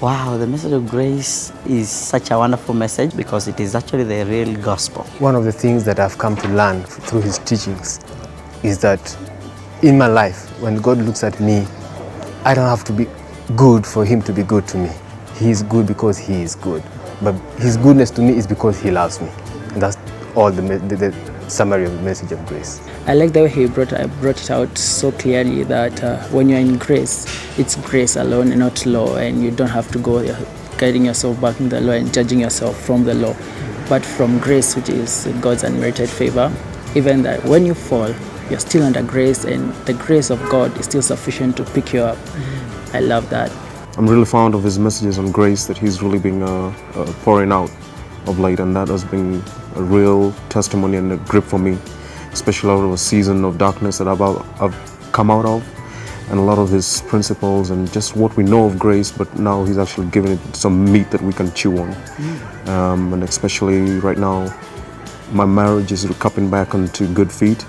Wow, the message of grace is such a wonderful message because it is actually the real gospel. One of the things that I've come to learn through his teachings is that in my life, when God looks at me, I don't have to be good for him to be good to me. He is good because he is good. But his goodness to me is because he loves me. And that's all the summary of the message of grace. I like the way he brought it out so clearly that when you're in grace, it's grace alone and not law, and you don't have to go guiding yourself back in the law and judging yourself from the law, but from grace, which is God's unmerited favor. Even that when you fall, you're still under grace, and the grace of God is still sufficient to pick you up. I love that. I'm really fond of his messages on grace that he's really been pouring out of late, and that has been a real testimony and a grip for me, especially out of a season of darkness that I've come out of, and a lot of his principles and just what we know of grace, but now he's actually given it some meat that we can chew on. And especially right now, my marriage is coming back onto good feet,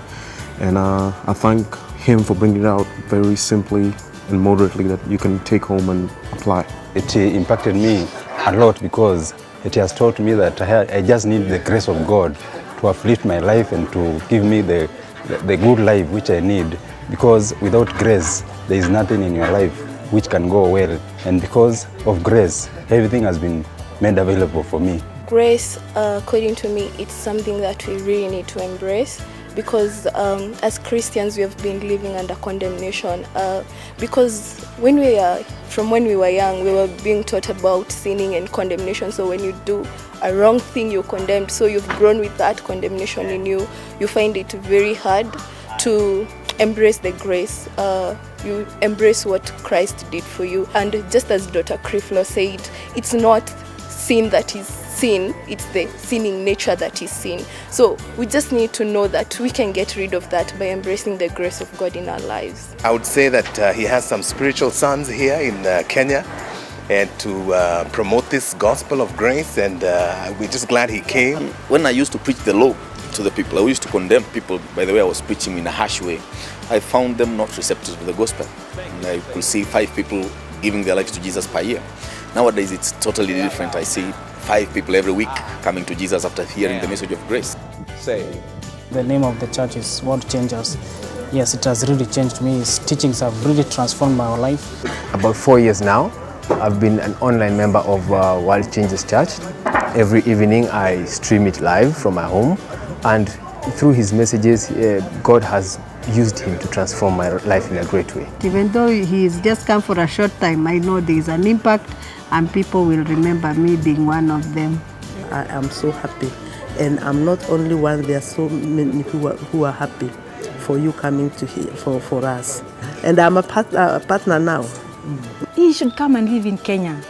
and I thank him for bringing it out very simply and moderately that you can take home and apply. It impacted me a lot because it has taught me that I just need the grace of God to uplift my life and to give me the good life which I need, because without grace there is nothing in your life which can go well, and because of grace everything has been made available for me. Grace, according to me, it's something that we really need to embrace, because as Christians we have been living under condemnation, because when we were young we were being taught about sinning and condemnation. So when you do a wrong thing you're condemned, so you've grown with that condemnation in you. You find it very hard to embrace the grace. You embrace what Christ did for you, and just as Dr. Creflo said, it's not sin that is sin, it's the sinning nature that is sin. So we just need to know that we can get rid of that by embracing the grace of God in our lives. I would say that he has some spiritual sons here in Kenya, and to promote this gospel of grace, and we're just glad he came. When I used to preach the law to the people, I used to condemn people by the way I was preaching in a harsh way. I found them not receptive to the gospel, and I could see 5 people giving their lives to Jesus per year. Nowadays it's totally different. I see 5 people every week coming to Jesus after hearing the message of grace. The name of the church is World Changers. Yes, it has really changed me. His teachings have really transformed my life. About 4 years now, I've been an online member of World Changers Church. Every evening I stream it live from my home, and through his messages, God has used him to transform my life in a great way. Even though he's just come for a short time, I know there is an impact and people will remember me being one of them. I am so happy, and I'm not only one, there are so many who are happy for you coming to here for us. And I'm a partner now. He should come and live in Kenya.